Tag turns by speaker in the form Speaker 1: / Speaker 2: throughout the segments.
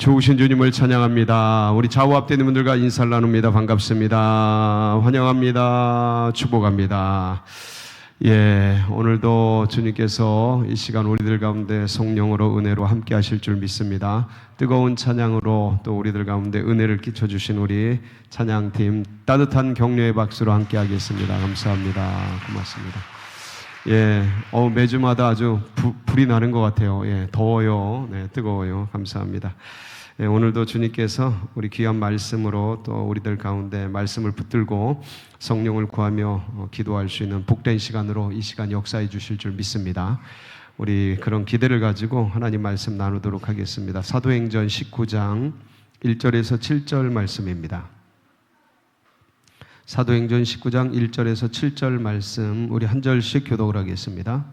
Speaker 1: 좋으신 주님을 찬양합니다. 우리 좌우 앞에 있는 분들과 인사를 나눕니다. 반갑습니다. 환영합니다. 축복합니다. 오늘도 주님께서 이 시간 우리들 가운데 성령으로 은혜로 함께 하실 줄 믿습니다. 뜨거운 찬양으로 또 우리들 가운데 은혜를 끼쳐주신 우리 찬양팀 따뜻한 격려의 박수로 함께 하겠습니다. 감사합니다. 고맙습니다. 매주마다 아주 불이 나는 것 같아요. 더워요. 뜨거워요. 감사합니다. 오늘도 주님께서 우리 귀한 말씀으로 또 우리들 가운데 말씀을 붙들고 성령을 구하며 기도할 수 있는 복된 시간으로 이 시간 역사해 주실 줄 믿습니다. 우리 그런 기대를 가지고 하나님 말씀 나누도록 하겠습니다. 사도행전 19장 1절에서 7절 말씀입니다. 사도행전 19장 1절에서 7절 말씀 우리 한 절씩 교독을 하겠습니다.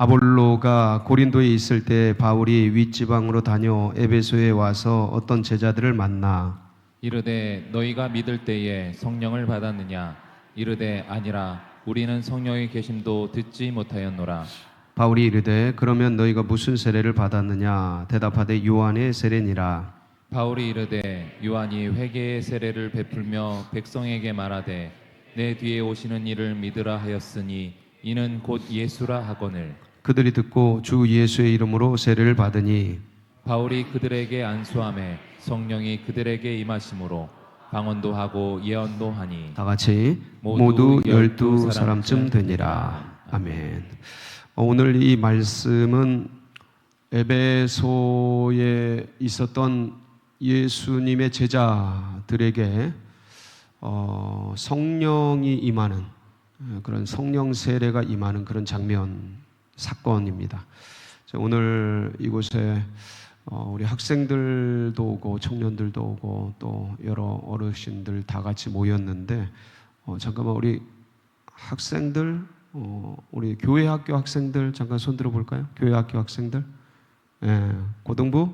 Speaker 1: 아볼로가 고린도에 있을 때 바울이 윗지방으로 다녀 에베소에 와서 어떤 제자들을 만나
Speaker 2: 이르되 너희가 믿을 때에 성령을 받았느냐? 이르되 아니라 우리는 성령의 계심도 듣지 못하였노라.
Speaker 1: 바울이 이르되 그러면 너희가 무슨 세례를 받았느냐? 대답하되 요한의 세례니라.
Speaker 2: 바울이 이르되 요한이 회개의 세례를 베풀며 백성에게 말하되 내 뒤에 오시는 이를 믿으라 하였으니 이는 곧 예수라 하거늘.
Speaker 1: 그들이 듣고 주 예수의 이름으로 세례를 받으니
Speaker 2: 바울이 그들에게 안수하매 성령이 그들에게 임하심으로 방언도 하고 예언도 하니
Speaker 1: 다 같이 모두 12사람쯤 되니라. 아멘. 오늘 이 말씀은 에베소에 있었던 예수님의 제자들에게 성령이 임하는 그런 성령 세례가 임하는 그런 장면 사건입니다. 오늘 이곳에 우리 학생들도 오고 청년들도 오고 또 여러 어르신들 다 같이 모였는데 잠깐만 우리 학생들 우리 교회 학교 학생들 잠깐 손 들어 볼까요? 교회 학교 학생들 고등부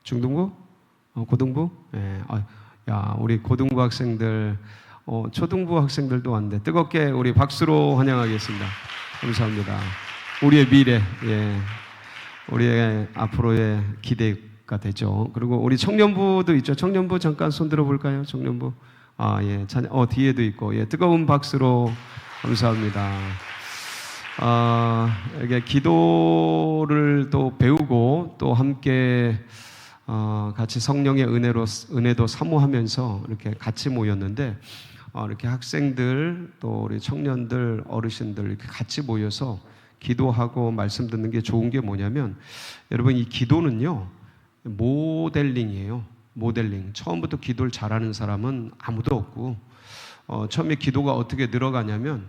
Speaker 1: 중등부 고등부 우리 고등부 학생들 초등부 학생들도 왔는데 뜨겁게 우리 박수로 환영하겠습니다. 감사합니다. 우리의 미래, 우리의 앞으로의 기대가 되죠. 그리고 우리 청년부도 있죠. 청년부 잠깐 손 들어볼까요? 청년부. 뒤에도 있고, 뜨거운 박수로 감사합니다. 이게 기도를 또 배우고 또 함께 같이 성령의 은혜도 사모하면서 이렇게 같이 모였는데 이렇게 학생들 또 우리 청년들 어르신들 이렇게 같이 모여서 기도하고 말씀 듣는 게 좋은 게 뭐냐면 여러분 이 기도는요 모델링이에요. 모델링. 처음부터 기도를 잘하는 사람은 아무도 없고 처음에 기도가 어떻게 늘어가냐면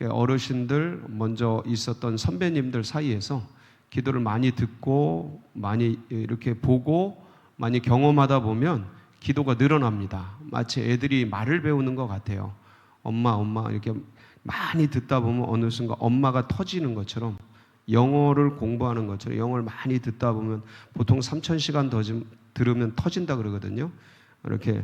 Speaker 1: 어르신들 먼저 있었던 선배님들 사이에서 기도를 많이 듣고 많이 이렇게 보고 많이 경험하다 보면 기도가 늘어납니다. 마치 애들이 말을 배우는 것 같아요. 엄마 이렇게 많이 듣다 보면 어느 순간 엄마가 터지는 것처럼 영어를 공부하는 것처럼 영어를 많이 듣다 보면 보통 3,000시간 더 들으면 터진다 그러거든요. 이렇게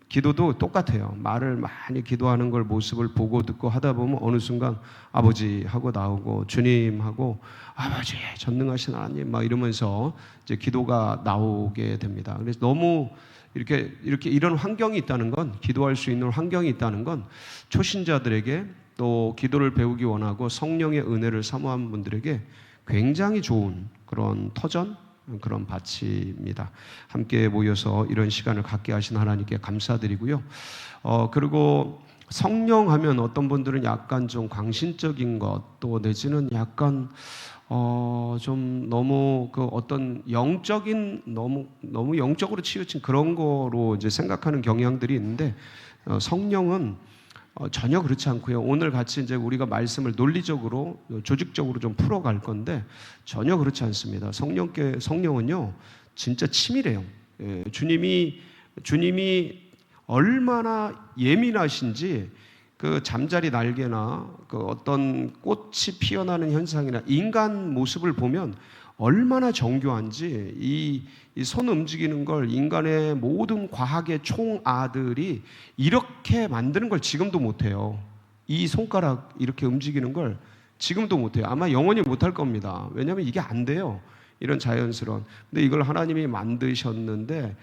Speaker 1: 기도도 똑같아요. 말을 많이 기도하는 걸 모습을 보고 듣고 하다 보면 어느 순간 아버지 하고 나오고 주님 하고 아버지 전능하신 하나님 막 이러면서 이제 기도가 나오게 됩니다. 그래서 너무 이렇게 이런 환경이 있다는 건 기도할 수 있는 환경이 있다는 건 초신자들에게 또 기도를 배우기 원하고 성령의 은혜를 사모하는 분들에게 굉장히 좋은 그런 터전 그런 밭입니다. 함께 모여서 이런 시간을 갖게 하신 하나님께 감사드리고요. 그리고 성령 하면 어떤 분들은 약간 좀 광신적인 것 또 내지는 약간 좀 너무 그 어떤 영적인 너무 영적으로 치우친 그런 거로 이제 생각하는 경향들이 있는데 성령은 전혀 그렇지 않고요. 오늘 같이 이제 우리가 말씀을 논리적으로 조직적으로 좀 풀어갈 건데 전혀 그렇지 않습니다. 성령은요 진짜 치밀해요. 주님이 얼마나 예민하신지 그 잠자리 날개나 그 어떤 꽃이 피어나는 현상이나 인간 모습을 보면 얼마나 정교한지 이 손 움직이는 걸 인간의 모든 과학의 총아들이 이렇게 만드는 걸 지금도 못해요. 이 손가락 이렇게 움직이는 걸 지금도 못해요. 아마 영원히 못할 겁니다. 왜냐하면 이게 안 돼요. 이런 자연스러운. 근데 이걸 하나님이 만드셨는데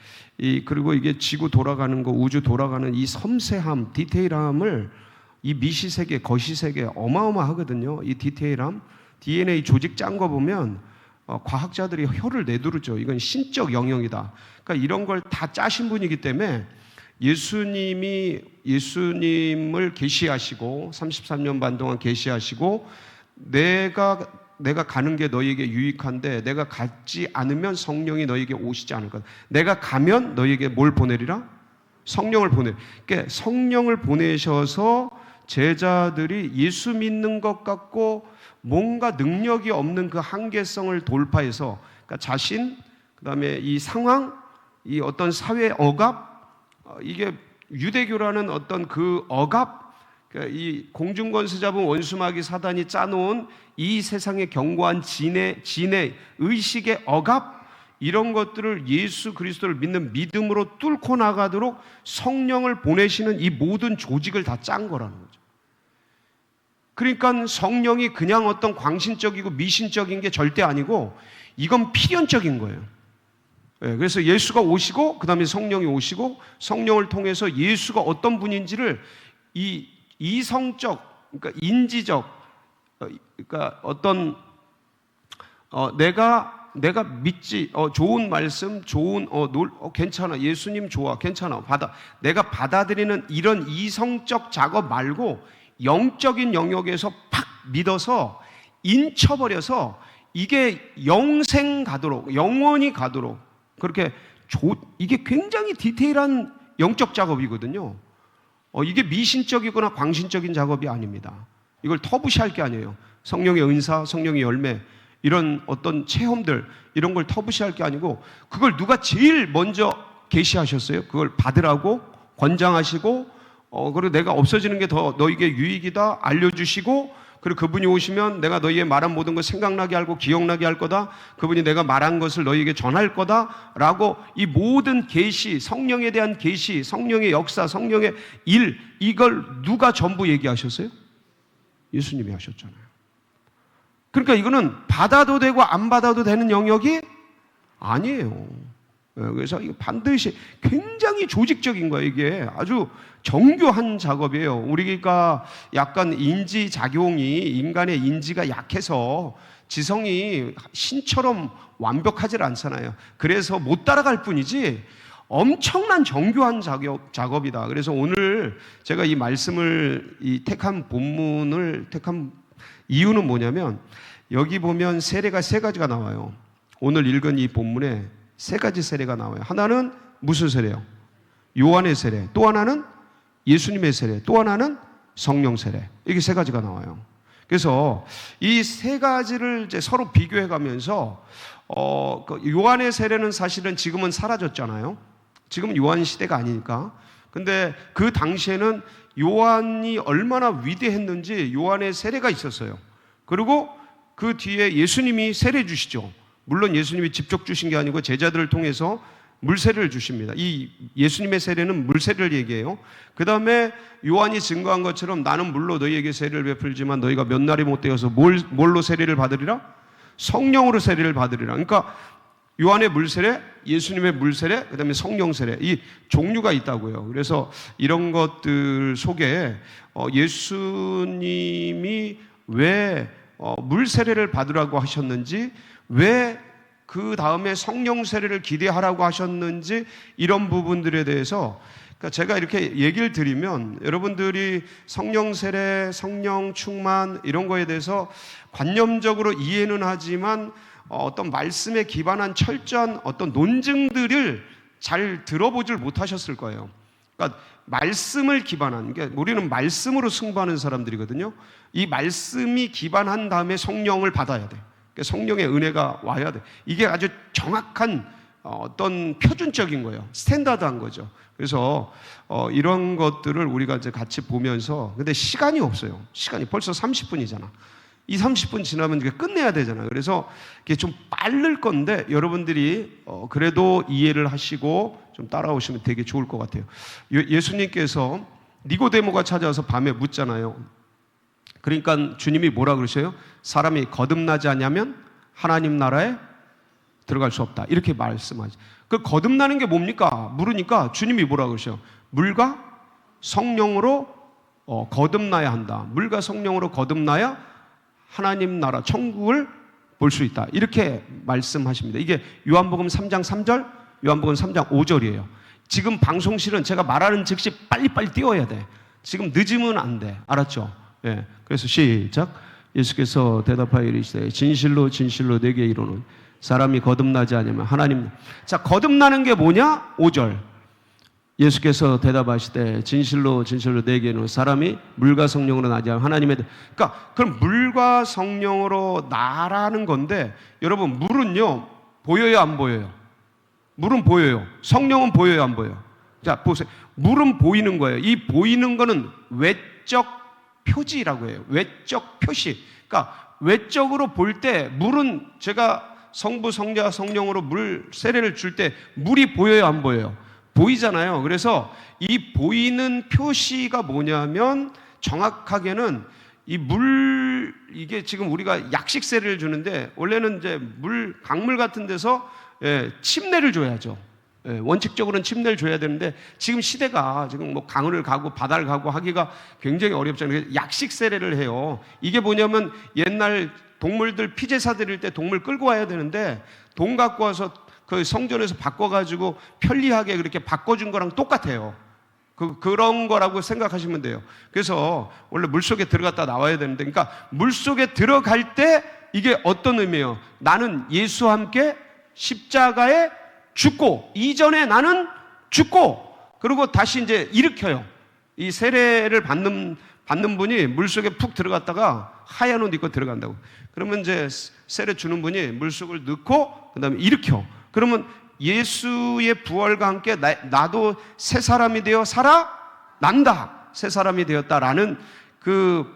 Speaker 1: 그리고 이게 지구 돌아가는 거, 우주 돌아가는 이 섬세함, 디테일함을 이 미시세계, 거시세계 어마어마하거든요. 이 디테일함, DNA 조직 짠 거 보면 과학자들이 혀를 내두르죠. 이건 신적 영역이다. 그러니까 이런 걸 다 짜신 분이기 때문에 예수님을 계시하시고 33년 반 동안 계시하시고 내가 가는 게 너희에게 유익한데 내가 가지 않으면 성령이 너희에게 오시지 않을 거다. 내가 가면 너희에게 뭘 보내리라? 성령을 보내. 그러니까 성령을 보내셔서 제자들이 예수 믿는 것 같고 뭔가 능력이 없는 그 한계성을 돌파해서, 그러니까 자신, 그다음에 이 상황, 이 어떤 사회 억압, 이게 유대교라는 어떤 그 억압, 그러니까 이 공중권세 잡은 원수마귀 사단이 짜놓은 이 세상의 견고한 진의 의식의 억압, 이런 것들을 예수 그리스도를 믿는 믿음으로 뚫고 나가도록 성령을 보내시는 이 모든 조직을 다 짠 거라는 거죠. 그러니까 성령이 그냥 어떤 광신적이고 미신적인 게 절대 아니고 이건 필연적인 거예요. 그래서 예수가 오시고 그 다음에 성령이 오시고 성령을 통해서 예수가 어떤 분인지를 이 이성적, 그러니까 인지적, 그러니까 어떤 내가 믿지, 좋은 말씀, 좋은 괜찮아, 예수님 좋아, 괜찮아, 내가 받아들이는 이런 이성적 작업 말고 영적인 영역에서 팍 믿어서 인쳐버려서 이게 영생 가도록, 영원히 가도록, 그렇게 이게 굉장히 디테일한 영적 작업이거든요. 이게 미신적이거나 광신적인 작업이 아닙니다. 이걸 터부시할 게 아니에요. 성령의 은사, 성령의 열매, 이런 어떤 체험들, 이런 걸 터부시할 게 아니고 그걸 누가 제일 먼저 계시하셨어요? 그걸 받으라고 권장하시고 그리고 내가 없어지는 게 더 너에게 유익이다 알려주시고, 그리고 그분이 오시면 내가 너희의 말한 모든 것 생각나게 하고 기억나게 할 거다, 그분이 내가 말한 것을 너희에게 전할 거다 라고 이 모든 계시, 성령에 대한 계시, 성령의 역사, 성령의 일, 이걸 누가 전부 얘기하셨어요? 예수님이 하셨잖아요. 그러니까 이거는 받아도 되고 안 받아도 되는 영역이 아니에요. 그래서 이거 반드시 굉장히 조직적인 거예요. 이게 아주 정교한 작업이에요. 우리가 약간 인지작용이, 인간의 인지가 약해서 지성이 신처럼 완벽하지 않잖아요. 그래서 못 따라갈 뿐이지 엄청난 정교한 작업이다. 그래서 오늘 제가 이 말씀을, 이 택한 본문을 택한 이유는 뭐냐면, 여기 보면 세례가 세 가지가 나와요. 오늘 읽은 이 본문에 세 가지 세례가 나와요. 하나는 무슨 세례요? 요한의 세례. 또 하나는 예수님의 세례. 또 하나는 성령 세례. 이게 세 가지가 나와요. 그래서 이 세 가지를 이제 서로 비교해 가면서 요한의 세례는 사실은 지금은 사라졌잖아요. 지금은 요한 시대가 아니니까. 근데 그 당시에는 요한이 얼마나 위대했는지 요한의 세례가 있었어요. 그리고 그 뒤에 예수님이 세례 주시죠. 물론 예수님이 직접 주신 게 아니고 제자들을 통해서 물세례를 주십니다. 이 예수님의 세례는 물세례를 얘기해요. 그 다음에 요한이 증거한 것처럼 나는 물로 너희에게 세례를 베풀지만 너희가 몇 날이 못 되어서 뭘로 세례를 받으리라? 성령으로 세례를 받으리라. 그러니까 요한의 물세례, 예수님의 물세례, 그 다음에 성령 세례, 이 종류가 있다고요. 그래서 이런 것들 속에 예수님이 왜 물세례를 받으라고 하셨는지, 왜 그 다음에 성령 세례를 기대하라고 하셨는지, 이런 부분들에 대해서, 그러니까 제가 이렇게 얘기를 드리면 여러분들이 성령 세례, 성령 충만 이런 거에 대해서 관념적으로 이해는 하지만 어떤 말씀에 기반한 철저한 어떤 논증들을 잘 들어보질 못하셨을 거예요. 그러니까 말씀을 기반한, 그러니까 우리는 말씀으로 승부하는 사람들이거든요. 이 말씀이 기반한 다음에 성령을 받아야 돼. 그러니까 성령의 은혜가 와야 돼. 이게 아주 정확한 어떤 표준적인 거예요. 스탠다드한 거죠. 그래서 이런 것들을 우리가 이제 같이 보면서, 근데 시간이 없어요. 시간이 벌써 30분이잖아. 이 30분 지나면 이게 끝내야 되잖아요. 그래서 이게 좀 빠를 건데 여러분들이 그래도 이해를 하시고 좀 따라오시면 되게 좋을 것 같아요. 예수님께서 니고데모가 찾아와서 밤에 묻잖아요. 그러니까 주님이 뭐라 그러셔요? 사람이 거듭나지 않냐면 하나님 나라에 들어갈 수 없다. 이렇게 말씀하죠. 그 거듭나는 게 뭡니까? 물으니까 주님이 뭐라고 그러셔? 물과 성령으로 거듭나야 한다. 물과 성령으로 거듭나야 하나님 나라 천국을 볼 수 있다. 이렇게 말씀하십니다. 이게 요한복음 3장 3절, 요한복음 3장 5절이에요. 지금 방송실은 제가 말하는 즉시 빨리빨리 띄워야 돼. 지금 늦으면 안 돼. 알았죠? 예. 그래서 시작. 예수께서 대답하여 이르시되 진실로 진실로 내게 이르노니 사람이 거듭나지 않으면 하나님. 자, 거듭나는 게 뭐냐? 5절. 예수께서 대답하시되 진실로 진실로 내게 이르노니 사람이 물과 성령으로 나지 않으면 하나님의. 그러니까 그럼 물과 성령으로 나라는 건데, 여러분 물은요 보여요 안 보여요? 물은 보여요. 성령은 보여요 안 보여요? 자 보세요. 물은 보이는 거예요. 이 보이는 거는 외적 표지라고 해요. 외적 표시. 그러니까 외적으로 볼 때 물은, 제가 성부 성자 성령으로 물 세례를 줄 때 물이 보여요 안 보여요? 보이잖아요. 그래서 이 보이는 표시가 뭐냐면 정확하게는 이 물, 이게 지금 우리가 약식 세례를 주는데 원래는 이제 강물 같은 데서 침례를 줘야죠. 원칙적으로는 침례를 줘야 되는데 지금 시대가 지금 뭐 강을 가고 바다를 가고 하기가 굉장히 어렵잖아요. 약식 세례를 해요. 이게 뭐냐면 옛날 동물들 피제사 드릴 때 동물 끌고 와야 되는데 돈 갖고 와서 그 성전에서 바꿔가지고 편리하게 그렇게 바꿔준 거랑 똑같아요. 그런 거라고 생각하시면 돼요. 그래서 원래 물속에 들어갔다 나와야 되는데, 그러니까 물속에 들어갈 때 이게 어떤 의미예요? 나는 예수와 함께 십자가에 죽고, 이전에 나는 죽고, 그리고 다시 이제 일으켜요. 이 세례를 받는 분이 물속에 푹 들어갔다가 하얀 옷 입고 들어간다고. 그러면 이제 세례 주는 분이 물속을 넣고 그 다음에 일으켜. 그러면 예수의 부활과 함께 나도 새 사람이 되어 살아난다. 새 사람이 되었다라는 그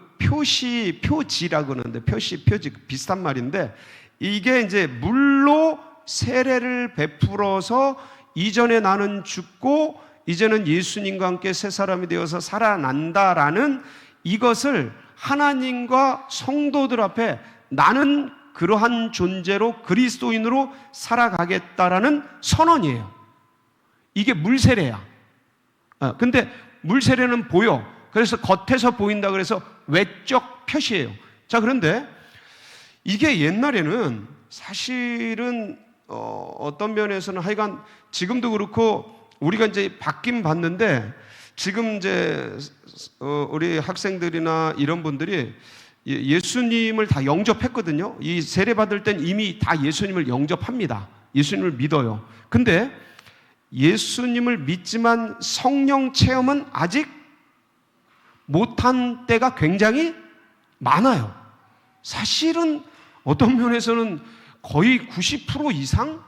Speaker 1: 표지라고 하는데, 표지 비슷한 말인데, 이게 이제 물로 세례를 베풀어서 이전에 나는 죽고 이제는 예수님과 함께 새 사람이 되어서 살아난다라는 이것을 하나님과 성도들 앞에 나는 그러한 존재로 그리스도인으로 살아가겠다라는 선언이에요. 이게 물세례야. 근데 물세례는 보여. 그래서 겉에서 보인다 그래서 외적 표시예요. 자, 그런데 이게 옛날에는 사실은 어떤 면에서는 하여간 지금도 그렇고 우리가 이제 받긴 받는데, 지금 이제 우리 학생들이나 이런 분들이 예수님을 다 영접했거든요. 이 세례 받을 땐 이미 다 예수님을 영접합니다. 예수님을 믿어요. 근데 예수님을 믿지만 성령 체험은 아직 못한 때가 굉장히 많아요. 사실은 어떤 면에서는 거의 90% 이상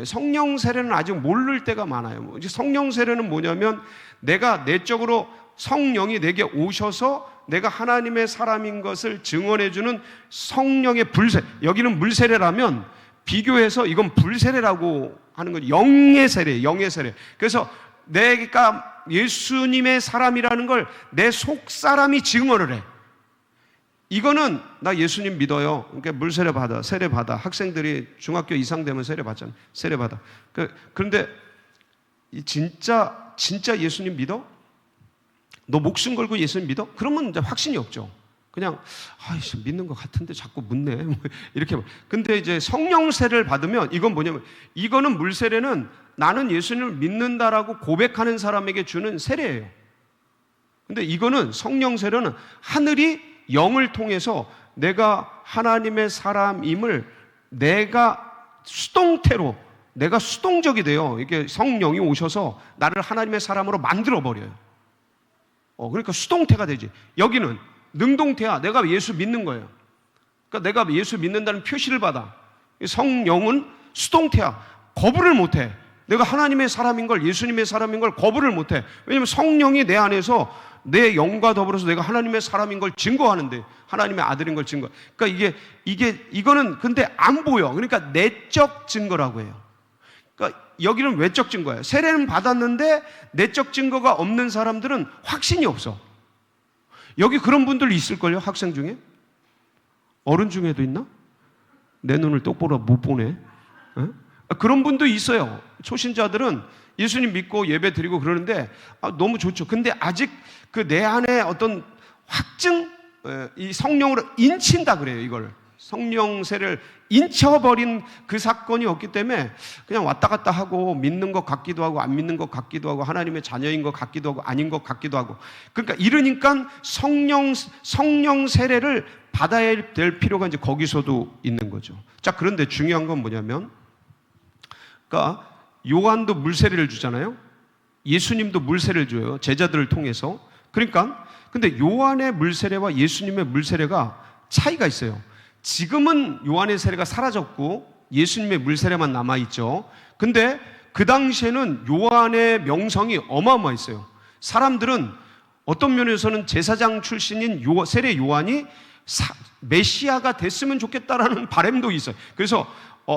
Speaker 1: 성령 세례는 아직 모를 때가 많아요. 성령 세례는 뭐냐면 내가 내적으로 성령이 내게 오셔서 내가 하나님의 사람인 것을 증언해주는 성령의 불세. 여기는 물세례라면 비교해서 이건 불세례라고 하는 거죠. 영의 세례, 영의 세례. 그래서 내가 예수님의 사람이라는 걸 내 속사람이 증언을 해. 이거는 나 예수님 믿어요. 그러니까 물세례 받아, 세례 받아. 학생들이 중학교 이상 되면 세례 받잖아요. 세례 받아. 그런데 진짜 예수님 믿어? 너 목숨 걸고 예수님 믿어? 그러면 이제 확신이 없죠. 그냥 믿는 것 같은데 자꾸 묻네. 이렇게. 근데 이제 성령 세례를 받으면 이건 뭐냐면, 이거는 물세례는 나는 예수님을 믿는다라고 고백하는 사람에게 주는 세례예요. 근데 이거는 성령 세례는 하늘이 영을 통해서 내가 하나님의 사람임을 내가 수동태로, 내가 수동적이 돼요. 이게 성령이 오셔서 나를 하나님의 사람으로 만들어 버려요. 그러니까 수동태가 되지. 여기는 능동태야. 내가 예수 믿는 거예요. 그러니까 내가 예수 믿는다는 표시를 받아. 성령은 수동태야. 거부를 못해. 내가 하나님의 사람인 걸, 예수님의 사람인 걸 거부를 못해. 왜냐하면 성령이 내 안에서 내 영과 더불어서 내가 하나님의 사람인 걸 증거하는데, 하나님의 아들인 걸 증거. 그러니까 이거는 근데 안 보여. 그러니까 내적 증거라고 해요. 그러니까 여기는 외적 증거예요. 세례는 받았는데 내적 증거가 없는 사람들은 확신이 없어. 여기 그런 분들 있을걸요? 학생 중에? 어른 중에도 있나? 내 눈을 똑바로 못 보네. 그런 분도 있어요. 초신자들은 예수님 믿고 예배 드리고 그러는데 너무 좋죠. 근데 아직 그 내 안에 어떤 확증, 이 성령으로 인친다 그래요. 이걸 성령 세례를 인쳐버린 그 사건이 없기 때문에 그냥 왔다 갔다 하고 믿는 것 같기도 하고 안 믿는 것 같기도 하고 하나님의 자녀인 것 같기도 하고 아닌 것 같기도 하고, 그러니까 이러니까 성령 세례를 받아야 될 필요가 이제 거기서도 있는 거죠. 자, 그런데 중요한 건 뭐냐면, 그러니까 요한도 물세례를 주잖아요. 예수님도 물세례를 줘요. 제자들을 통해서. 그러니까 근데 요한의 물세례와 예수님의 물세례가 차이가 있어요. 지금은 요한의 세례가 사라졌고 예수님의 물세례만 남아있죠. 근데 그 당시에는 요한의 명성이 어마어마했어요. 사람들은 어떤 면에서는 제사장 출신인 세례 요한이 메시아가 됐으면 좋겠다라는 바람도 있어요. 그래서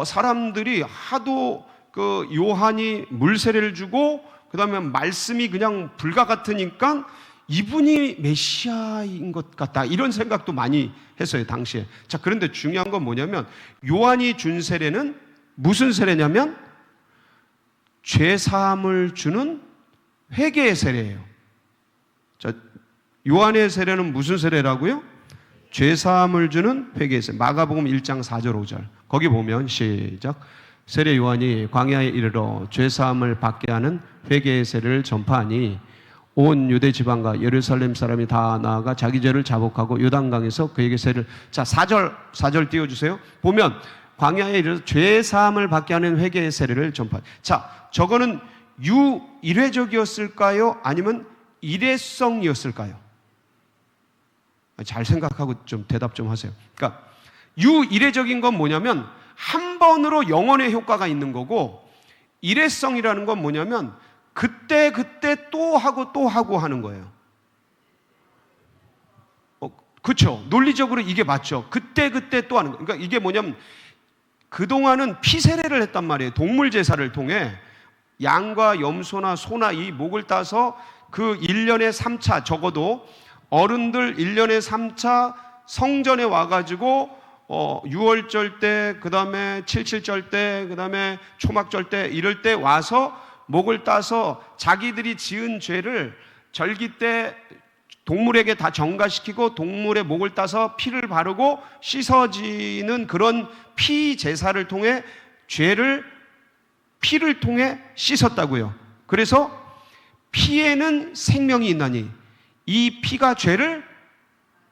Speaker 1: 사람들이 하도 그 요한이 물세례를 주고 그 다음에 말씀이 그냥 불과 같으니까 이분이 메시아인 것 같다, 이런 생각도 많이 했어요 당시에. 자, 그런데 중요한 건 뭐냐면 요한이 준 세례는 무슨 세례냐면 죄사함을 주는 회개의 세례예요. 자, 요한의 세례는 무슨 세례라고요? 죄사함을 주는 회개의 세례. 마가복음 1장 4절 5절 거기 보면 시작. 세례 요한이 광야에 이르러 죄사함을 받게 하는 회개의 세례를 전파하니 온 유대 지방과 예루살렘 사람이 다 나아가 자기 죄를 자복하고 요단강에서 그에게 세례를. 자, 4절 띄워주세요. 보면 광야에 이르러 죄사함을 받게 하는 회개의 세례를 전파. 자, 저거는 유일회적이었을까요? 아니면 일회성이었을까요? 잘 생각하고 좀 대답 좀 하세요. 그러니까 유일회적인 건 뭐냐면 한 번으로 영원의 효과가 있는 거고, 일회성이라는 건 뭐냐면 그때 또 하고 하는 거예요. 그렇죠. 논리적으로 이게 맞죠. 그때 또 하는 거. 그러니까 이게 뭐냐면 그동안은 피세례를 했단 말이에요. 동물 제사를 통해 양과 염소나 소나 이 목을 따서 그 1년에 3차, 적어도 어른들 1년에 3차 성전에 와가지고 6월절 때, 그 다음에 77절 때, 그 다음에 초막절 때, 이럴 때 와서 목을 따서 자기들이 지은 죄를 절기 때 동물에게 다 전가시키고 동물의 목을 따서 피를 바르고 씻어지는 그런 피 제사를 통해 피를 통해 씻었다고요. 그래서 피에는 생명이 있나니 이 피가 죄를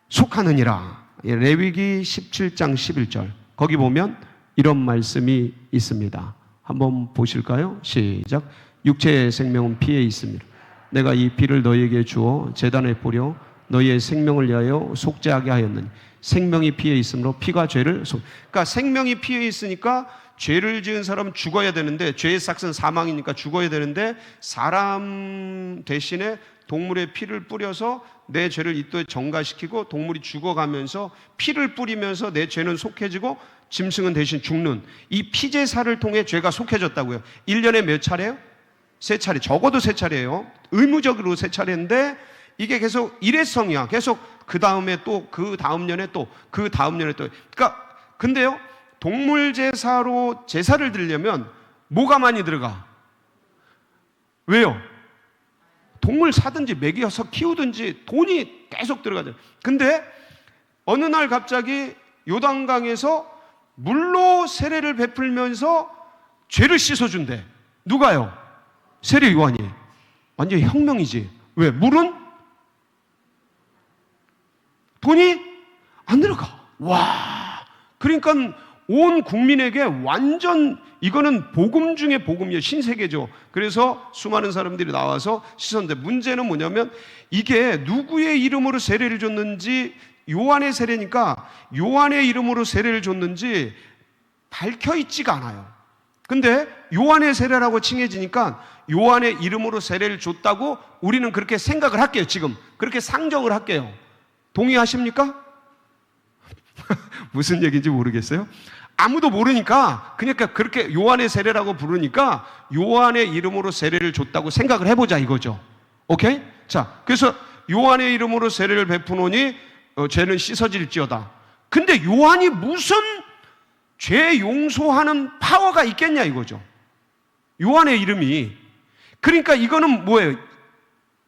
Speaker 1: 속하느니라. 레위기 17장 11절 거기 보면 이런 말씀이 있습니다. 한번 보실까요? 시작. 육체의 생명은 피에 있습니다. 내가 이 피를 너희에게 주어 제단에 뿌려 너희의 생명을 위하여 속죄하게 하였느니 생명이 피에 있으므로 피가 죄를 그러니까 생명이 피에 있으니까 죄를 지은 사람은 죽어야 되는데, 죄의 삭은 사망이니까 죽어야 되는데, 사람 대신에 동물의 피를 뿌려서 내 죄를 이또에 정가시키고 동물이 죽어가면서 피를 뿌리면서 내 죄는 속해지고 짐승은 대신 죽는 이 피제사를 통해 죄가 속해졌다고요. 1년에 몇 차례요? 3차례. 적어도 3차례예요. 의무적으로 3차례인데 이게 계속 일회성이야. 계속 그 다음에 또 그 다음 년에 또 그 다음 년에 또. 그러니까 근데요, 동물 제사로 제사를 드리려면 뭐가 많이 들어가? 왜요? 동물 사든지 먹여서 키우든지 돈이 계속 들어가죠. 근데 어느 날 갑자기 요단강에서 물로 세례를 베풀면서 죄를 씻어준대. 누가요? 세례 요한이. 완전 혁명이지. 왜? 물은 돈이 안 들어가. 와. 그러니까 온 국민에게 완전 이거는 복음 중에 복음이에요. 신세계죠. 그래서 수많은 사람들이 나와서 씻었는데, 문제는 뭐냐면 이게 누구의 이름으로 세례를 줬는지, 요한의 세례니까 요한의 이름으로 세례를 줬는지 밝혀 있지가 않아요. 근데 요한의 세례라고 칭해지니까 요한의 이름으로 세례를 줬다고 우리는 그렇게 생각을 할게요. 지금 그렇게 상정을 할게요. 동의하십니까? 무슨 얘기인지 모르겠어요. 아무도 모르니까 그러니까 그렇게 요한의 세례라고 부르니까 요한의 이름으로 세례를 줬다고 생각을 해보자 이거죠. 오케이? 자, 그래서 요한의 이름으로 세례를 베푸노니 죄는 씻어질지어다. 근데 요한이 무슨 죄 용서하는 파워가 있겠냐 이거죠. 요한의 이름이. 그러니까 이거는 뭐예요?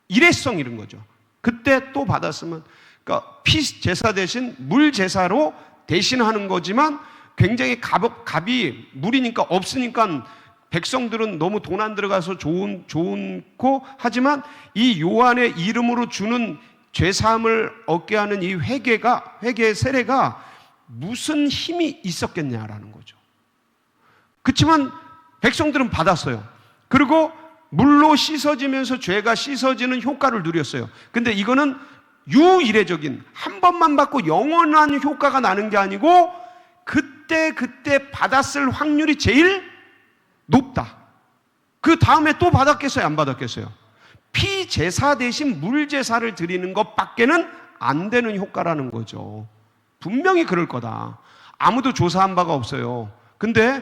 Speaker 1: 일회성 이런 거죠. 그때 또 받았으면, 그러니까 피 제사 대신 물 제사로 대신하는 거지만 굉장히 값이 물이니까 없으니까 백성들은 너무 돈 안 들어가서 좋고 하지만 이 요한의 이름으로 주는 죄사함을 얻게 하는 이 회개의 세례가 무슨 힘이 있었겠냐라는 거죠. 그렇지만 백성들은 받았어요. 그리고 물로 씻어지면서 죄가 씻어지는 효과를 누렸어요. 근데 이거는 유일회적인, 한 번만 받고 영원한 효과가 나는 게 아니고 그때 받았을 확률이 제일 높다. 그 다음에 또 받았겠어요? 안 받았겠어요? 피 제사 대신 물 제사를 드리는 것밖에는 안 되는 효과라는 거죠. 분명히 그럴 거다. 아무도 조사한 바가 없어요. 근데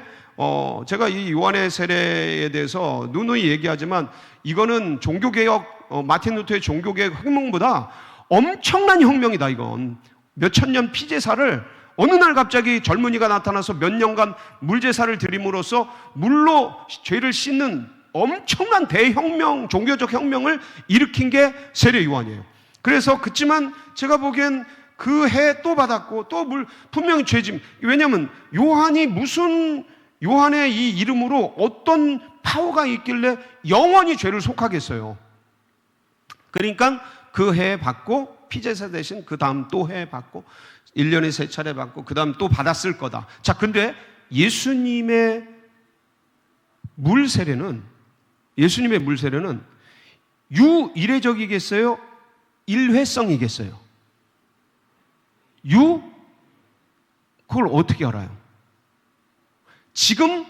Speaker 1: 제가 이 요한의 세례에 대해서 누누이 얘기하지만 이거는 종교개혁, 마틴 루터의 종교개혁 혁명보다 엄청난 혁명이다. 이건 몇천 년 피제사를 어느 날 갑자기 젊은이가 나타나서 몇 년간 물제사를 드림으로써 물로 죄를 씻는 엄청난 대혁명, 종교적 혁명을 일으킨 게 세례 요한이에요. 그래서 그치만 제가 보기엔 그 해 또 받았고 또 분명히 죄짐. 왜냐하면 요한의 이 이름으로 어떤 파워가 있길래 영원히 죄를 속하겠어요. 그러니까 그 해 받고 피제사 대신 그 다음 또 해 받고 1년에 3차례 받고 그 다음 또 받았을 거다. 자, 근데 예수님의 물세례는 유일회적이겠어요? 일회성이겠어요? 그걸 어떻게 알아요? 지금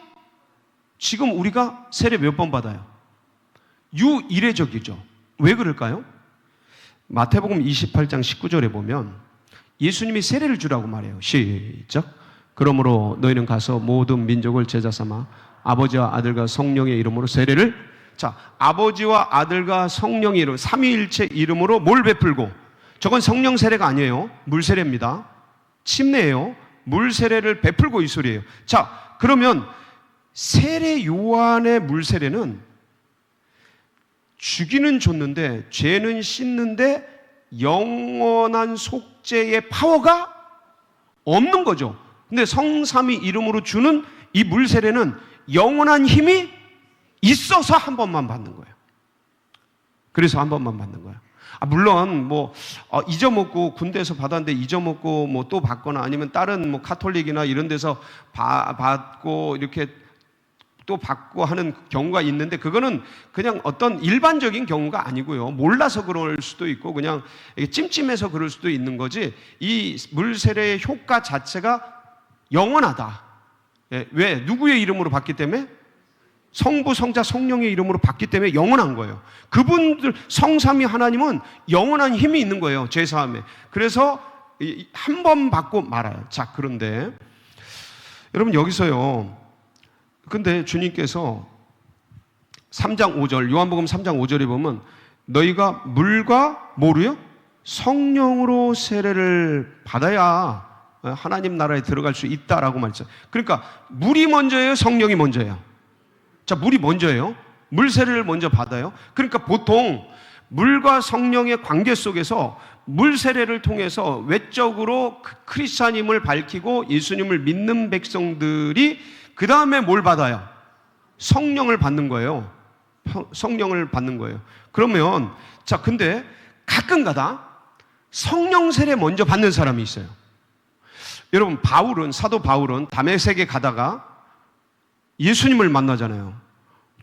Speaker 1: 우리가 세례 몇 번 받아요? 유일회적이죠. 왜 그럴까요? 마태복음 28장 19절에 보면 예수님이 세례를 주라고 말해요. 시작. 그러므로 너희는 가서 모든 민족을 제자 삼아 아버지와 아들과 성령의 이름으로 세례를. 자, 아버지와 아들과 성령의 이름, 삼위일체 이름으로 뭘 베풀고, 저건 성령 세례가 아니에요. 물 세례입니다. 침례예요. 물 세례를 베풀고 이 소리예요. 자, 그러면 세례 요한의 물 세례는 주기는 줬는데 죄는 씻는데 영원한 속죄의 파워가 없는 거죠. 근데 성삼위 이름으로 주는 이 물 세례는 영원한 힘이 있어서 한 번만 받는 거예요. 그래서 한 번만 받는 거예요. 물론 잊어먹고 군대에서 받았는데 잊어먹고 또 받거나 아니면 다른 카톨릭이나 이런 데서 받고 이렇게 또 받고 하는 경우가 있는데 그거는 그냥 어떤 일반적인 경우가 아니고요. 몰라서 그럴 수도 있고 그냥 찜찜해서 그럴 수도 있는 거지. 이 물세례의 효과 자체가 영원하다. 왜? 누구의 이름으로 받기 때문에? 성부, 성자, 성령의 이름으로 받기 때문에 영원한 거예요. 그분들 성삼위 하나님은 영원한 힘이 있는 거예요. 죄사함에. 그래서 한 번 받고 말아요. 자, 그런데 여러분 여기서요. 근데 주님께서 3장 5절, 요한복음 3장 5절에 보면 너희가 물과 뭐로요? 성령으로 세례를 받아야 하나님 나라에 들어갈 수 있다라고 말했어요. 그러니까 물이 먼저예요? 성령이 먼저예요? 자, 물이 먼저예요. 물 세례를 먼저 받아요. 그러니까 보통 물과 성령의 관계 속에서 물 세례를 통해서 외적으로 크리스찬임을 밝히고 예수님을 믿는 백성들이 그 다음에 뭘 받아요? 성령을 받는 거예요. 성령을 받는 거예요. 그러면 자, 근데 가끔가다 성령 세례 먼저 받는 사람이 있어요. 여러분, 사도 바울은 다메섹에 가다가 예수님을 만나잖아요.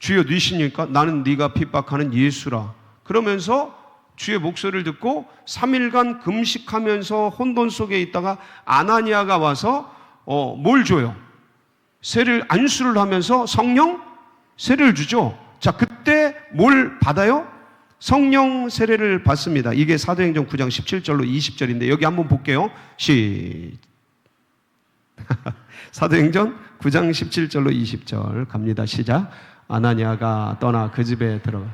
Speaker 1: 주여 누구시니까? 나는 네가 핍박하는 예수라. 그러면서 주의 목소리를 듣고 3일간 금식하면서 혼돈 속에 있다가 아나니아가 와서 뭘 줘요? 안수를 하면서 성령 세례를 주죠. 자, 그때 뭘 받아요? 성령 세례를 받습니다. 이게 사도행전 9장 17절로 20절인데 여기 한번 볼게요. 사도행전 9장 17절로 20절 갑니다. 시작. 아나니아가 떠나 그 집에 들어가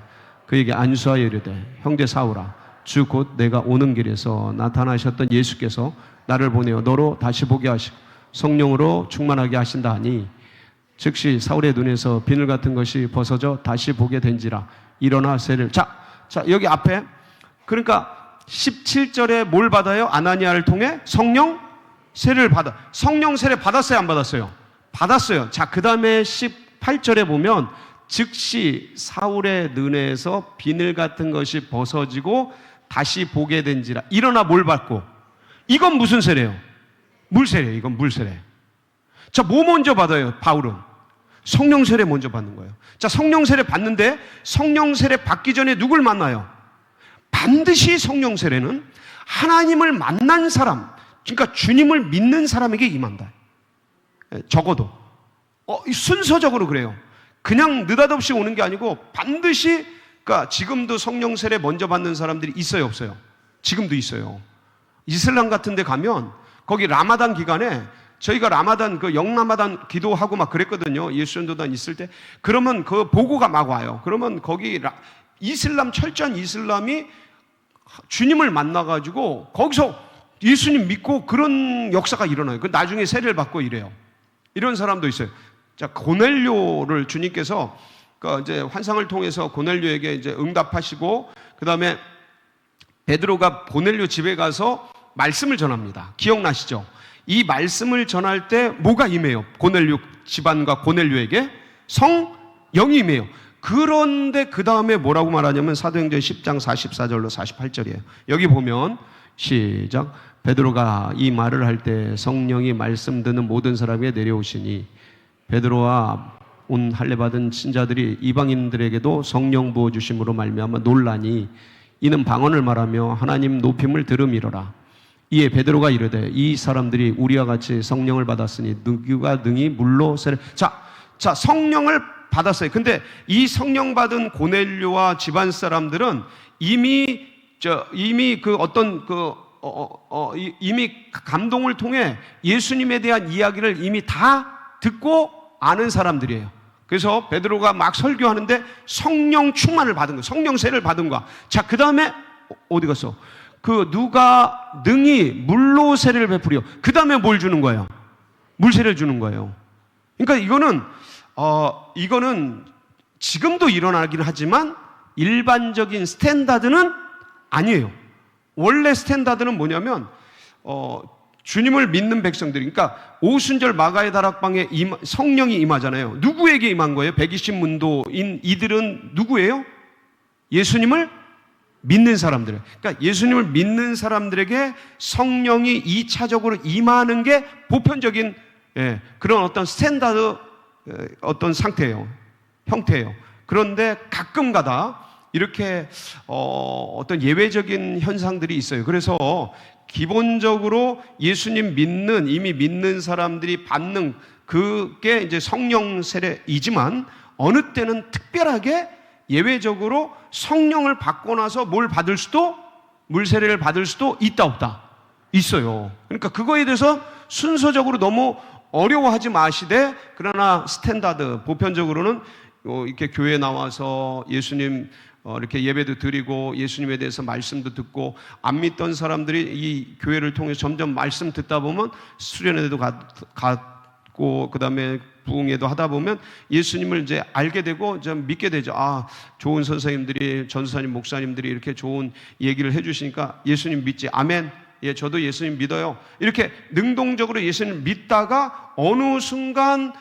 Speaker 1: 그에게 안수하여 이르되 형제 사울아 주 곧 내가 오는 길에서 나타나셨던 예수께서 나를 보내어 너로 다시 보게 하시고 성령으로 충만하게 하신다 하니 즉시 사울의 눈에서 비늘 같은 것이 벗어져 다시 보게 된지라. 일어나 세례를. 자, 여기 앞에 그러니까 17절에 뭘 받아요? 아나니아를 통해 성령 세례를 받아. 성령 세례 받았어요, 안 받았어요? 받았어요. 자, 그 다음에 18절에 보면 즉시 사울의 눈에서 비늘 같은 것이 벗어지고 다시 보게 된지라. 일어나 뭘 받고? 이건 무슨 세례예요? 물세례예요. 이건 물세례. 자, 뭐 먼저 받아요? 바울은 성령 세례 먼저 받는 거예요. 자, 성령 세례 받는데 성령 세례 받기 전에 누굴 만나요? 반드시 성령 세례는 하나님을 만난 사람, 그러니까 주님을 믿는 사람에게 임한다. 적어도 순서적으로 그래요. 그냥 느닷없이 오는 게 아니고 반드시, 그러니까 지금도 성령 세례 먼저 받는 사람들이 있어요, 없어요? 지금도 있어요. 이슬람 같은 데 가면 거기 라마단 기간에 저희가 라마단 그 영라마단 기도하고 막 그랬거든요. 예수전도단 있을 때. 그러면 그 보고가 막 와요. 그러면 거기 이슬람, 철저한 이슬람이 주님을 만나가지고 거기서 예수님 믿고 그런 역사가 일어나요. 그 나중에 세례를 받고 이래요. 이런 사람도 있어요. 자, 고넬료를 주님께서 그 이제 환상을 통해서 고넬료에게 이제 응답하시고, 그 다음에 베드로가 고넬료 집에 가서 말씀을 전합니다. 기억나시죠? 이 말씀을 전할 때 뭐가 임해요? 고넬료 집안과 고넬료에게 성령이 임해요. 그런데 그 다음에 뭐라고 말하냐면 사도행전 10장 44절로 48절이에요. 여기 보면 시작. 베드로가 이 말을 할 때 성령이 말씀 듣는 모든 사람에게 내려오시니 베드로와 온 할례 받은 신자들이 이방인들에게도 성령 부어 주심으로 말미암아 놀라니 이는 방언을 말하며 하나님 높임을 들음이로라. 이에 베드로가 이르되 이 사람들이 우리와 같이 성령을 받았으니 누가 능히 물로 세례. 자, 성령을 받았어요. 근데 이 성령 받은 고넬료와 집안 사람들은 이미 그 어떤 이미 감동을 통해 예수님에 대한 이야기를 이미 다 듣고 아는 사람들이에요. 그래서 베드로가 막 설교하는데 성령 충만을 받은 거예요. 성령 세례를 받은 거야. 자, 그 다음에 어디 갔어? 그 누가 능히 물로 세례를 베풀이요. 그 다음에 뭘 주는 거예요? 물 세례를 주는 거예요. 그러니까 이거는 지금도 일어나긴 하지만 일반적인 스탠다드는 아니에요. 원래 스탠다드는 뭐냐면 주님을 믿는 백성들이, 그러니까 오순절 마가의 다락방에 성령이 임하잖아요. 누구에게 임한 거예요? 120문도인 이들은 누구예요? 예수님을 믿는 사람들. 그러니까 예수님을 믿는 사람들에게 성령이 2차적으로 임하는 게 보편적인 그런 어떤 스탠다드 어떤 상태예요. 형태예요. 그런데 가끔가다 이렇게 어떤 예외적인 현상들이 있어요. 그래서 기본적으로 예수님 믿는, 이미 믿는 사람들이 받는 그게 이제 성령 세례이지만 어느 때는 특별하게 예외적으로 성령을 받고 나서 뭘 받을 수도, 물 세례를 받을 수도 있다 없다? 있어요. 그러니까 그거에 대해서 순서적으로 너무 어려워하지 마시되, 그러나 스탠다드 보편적으로는 이렇게 교회에 나와서 예수님 이렇게 예배도 드리고 예수님에 대해서 말씀도 듣고, 안 믿던 사람들이 이 교회를 통해 점점 말씀 듣다 보면 수련회도 갔고 그 다음에 부흥회도 하다 보면 예수님을 이제 알게 되고 좀 믿게 되죠. 아, 좋은 선생님들이, 전사님, 목사님들이 이렇게 좋은 얘기를 해주시니까 예수님 믿지. 아멘. 예, 저도 예수님 믿어요. 이렇게 능동적으로 예수님 믿다가 어느 순간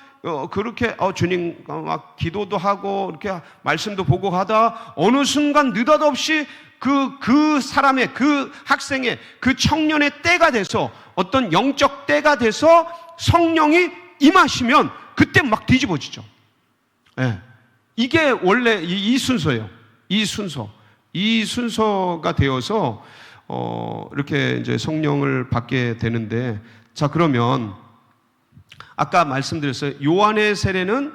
Speaker 1: 그렇게 주님 막 기도도 하고 이렇게 말씀도 보고 하다 어느 순간 느닷없이 그 사람의, 그 학생의, 그 청년의 때가 돼서, 어떤 영적 때가 돼서 성령이 임하시면 그때 막 뒤집어지죠. 예. 이게 원래 이 순서예요. 이 순서가 되어서 이렇게 이제 성령을 받게 되는데, 자, 그러면 아까 말씀드렸어요. 요한의 세례는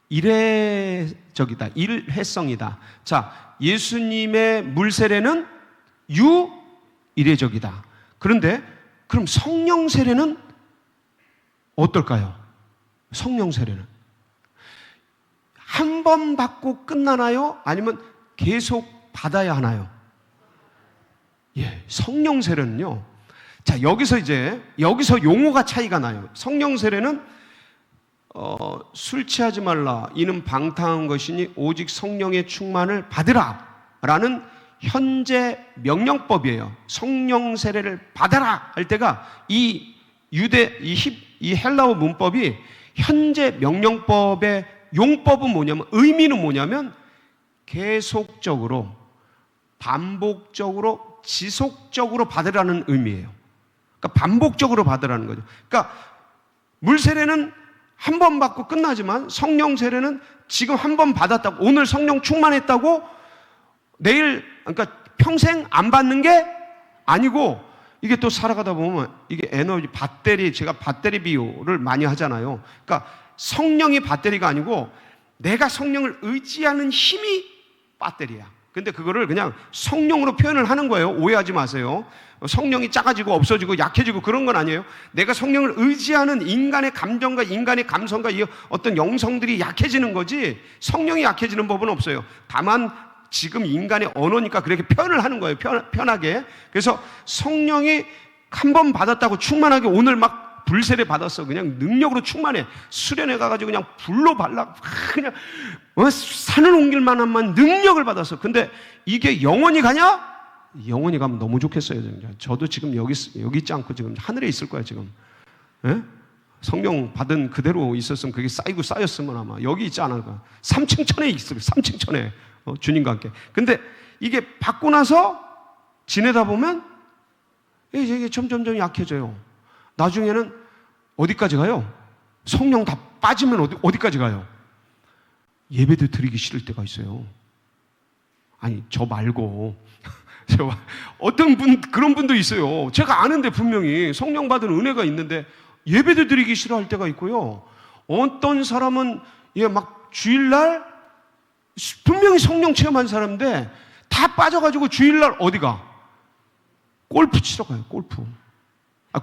Speaker 1: 일회적이다. 일회성이다. 자, 예수님의 물 세례는 유일회적이다. 그런데 그럼 성령 세례는 어떨까요? 성령 세례는 한 번 받고 끝나나요? 아니면 계속 받아야 하나요? 예, 성령 세례는요, 자, 여기서 용어가 차이가 나요. 성령 세례는 술 취하지 말라 이는 방탕한 것이니 오직 성령의 충만을 받으라 라는 현재 명령법이에요. 성령 세례를 받아라 할 때가 이 헬라어 문법이 현재 명령법의 용법은 뭐냐면, 의미는 뭐냐면 계속적으로, 반복적으로, 지속적으로 받으라는 의미예요. 그러니까 반복적으로 받으라는 거죠. 그러니까 물 세례는 한 번 받고 끝나지만 성령 세례는 지금 한 번 받았다고, 오늘 성령 충만했다고 내일, 그러니까 평생 안 받는 게 아니고, 이게 또 살아가다 보면 이게 에너지, 배터리, 제가 배터리 비유를 많이 하잖아요. 그러니까 성령이 배터리가 아니고 내가 성령을 의지하는 힘이 배터리야. 근데 그거를 그냥 성령으로 표현을 하는 거예요. 오해하지 마세요. 성령이 작아지고 없어지고 약해지고 그런 건 아니에요. 내가 성령을 의지하는 인간의 감정과 인간의 감성과 이 어떤 영성들이 약해지는 거지, 성령이 약해지는 법은 없어요. 다만 지금 인간의 언어니까 그렇게 표현을 하는 거예요. 편하게. 그래서 성령이 한 번 받았다고 충만하게 오늘 막 불세례 받았어. 그냥 능력으로 충만해. 수련회 가가지고 그냥 불로 발라. 그냥 산을 옮길 만한 능력을 받았어. 근데 이게 영원히 가냐? 영원히 가면 너무 좋겠어요. 저도 지금 여기 있지 않고 지금 하늘에 있을 거야, 지금. 예? 성령 받은 그대로 있었으면 그게 쌓이고 쌓였으면 아마 여기 있지 않을까. 3층 천에 있을 거예요. 3층 천에. 주님과 함께. 근데 이게 받고 나서 지내다 보면 이게 점점 약해져요. 나중에는 어디까지 가요? 성령 다 빠지면 어디까지 가요? 예배도 드리기 싫을 때가 있어요. 아니, 저 말고 어떤 분, 그런 분도 있어요. 제가 아는데 분명히 성령 받은 은혜가 있는데 예배도 드리기 싫어할 때가 있고요. 어떤 사람은 막 주일날 분명히 성령 체험한 사람인데 다 빠져가지고 주일날 어디가? 골프 치러 가요. 골프.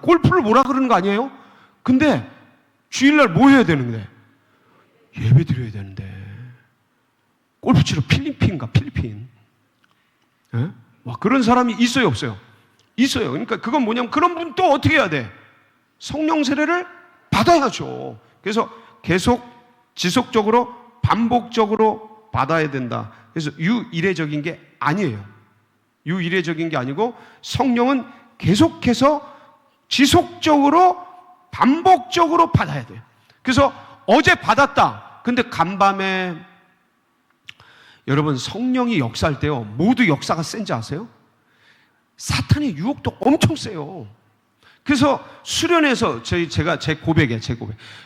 Speaker 1: 골프를 뭐라 그러는 거 아니에요? 근데 주일날 뭐 해야 되는데? 예배 드려야 되는데 골프 치러 필리핀. 예? 와, 그런 사람이 있어요, 없어요? 있어요. 그러니까 그건 뭐냐면 그런 분 또 어떻게 해야 돼? 성령 세례를 받아야죠. 그래서 계속 지속적으로 반복적으로 받아야 된다. 그래서 유일회적인 게 아니에요. 유일회적인 게 아니고 성령은 계속해서 지속적으로 반복적으로 받아야 돼요. 그래서 어제 받았다. 근데 간밤에 여러분 성령이 역사할 때요, 모두 역사가 센지 아세요? 사탄의 유혹도 엄청 세요. 그래서 수련회에서 제 고백.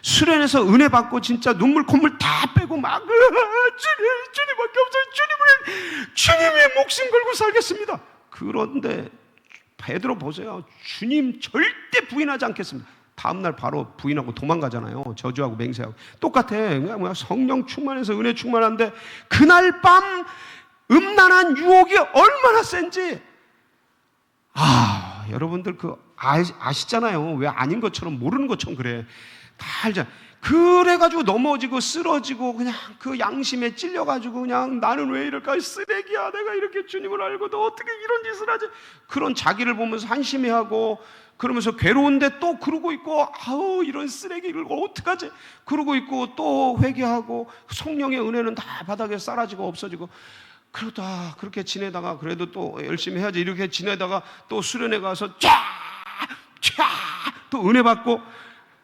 Speaker 1: 수련회에서 은혜 받고 진짜 눈물 콧물 다 빼고 막 주님밖에 없어요. 주님의 목숨 걸고 살겠습니다. 그런데 베드로 보세요. 주님 절대 부인하지 않겠습니다. 다음날 바로 부인하고 도망가잖아요. 저주하고 맹세하고. 똑같아. 그냥 성령 충만해서 은혜 충만한데 그날 밤 음란한 유혹이 얼마나 센지. 여러분들 아시잖아요. 왜 아닌 것처럼 모르는 것처럼 그래. 다 알잖아. 그래가지고 넘어지고 쓰러지고 그냥 그 양심에 찔려가지고 그냥 나는 왜 이럴까? 쓰레기야. 내가 이렇게 주님을 알고도 어떻게 이런 짓을 하지? 그런 자기를 보면서 한심해하고 그러면서 괴로운데 또 그러고 있고, 이런 쓰레기를 어떡하지? 그러고 있고 또 회개하고 성령의 은혜는 다 바닥에 사라지고 없어지고, 그러다 그렇게 지내다가 그래도 또 열심히 해야지 이렇게 지내다가 또 수련회 가서 또 은혜 받고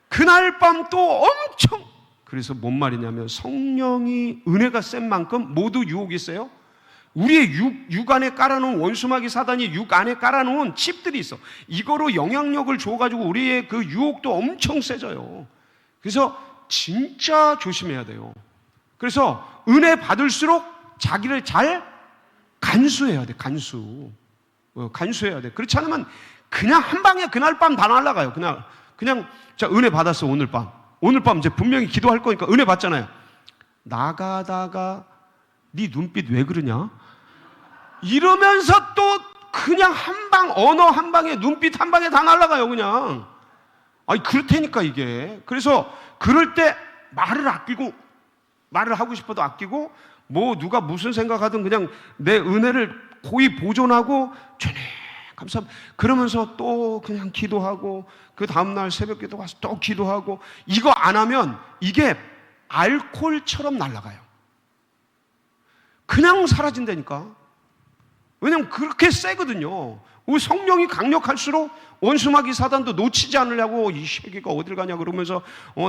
Speaker 1: 그날 밤 또 엄청. 그래서 뭔 말이냐면 성령이 은혜가 센 만큼 모두 유혹이 있어요. 우리의 육 안에 깔아놓은 원수마귀 사단이 육 안에 깔아놓은 칩들이 있어. 이거로 영향력을 줘가지고 우리의 그 유혹도 엄청 세져요. 그래서 진짜 조심해야 돼요. 그래서 은혜 받을수록 자기를 잘 간수해야 돼. 간수해야 돼. 그렇지 않으면 그냥 한 방에 그날 밤 다 날아가요. 그냥 자, 은혜 받았어. 오늘 밤 이제 분명히 기도할 거니까 은혜 받잖아요. 나가다가 네 눈빛 왜 그러냐? 이러면서 또 그냥 언어 한 방에 눈빛 한 방에 다 날아가요. 그냥. 그렇다니까 이게. 그래서 그럴 때 말을 하고 싶어도 아끼고, 누가 무슨 생각하든 그냥 내 은혜를 고이 보존하고 주님 감사합니다. 그러면서 또 그냥 기도하고 그 다음날 새벽 기도 가서 또 기도하고 이거 안 하면 이게 알코올처럼 날아가요. 그냥 사라진다니까. 왜냐면 그렇게 세거든요. 우리 성령이 강력할수록 원수마귀 사단도 놓치지 않으려고 이 새끼가 어딜 가냐 그러면서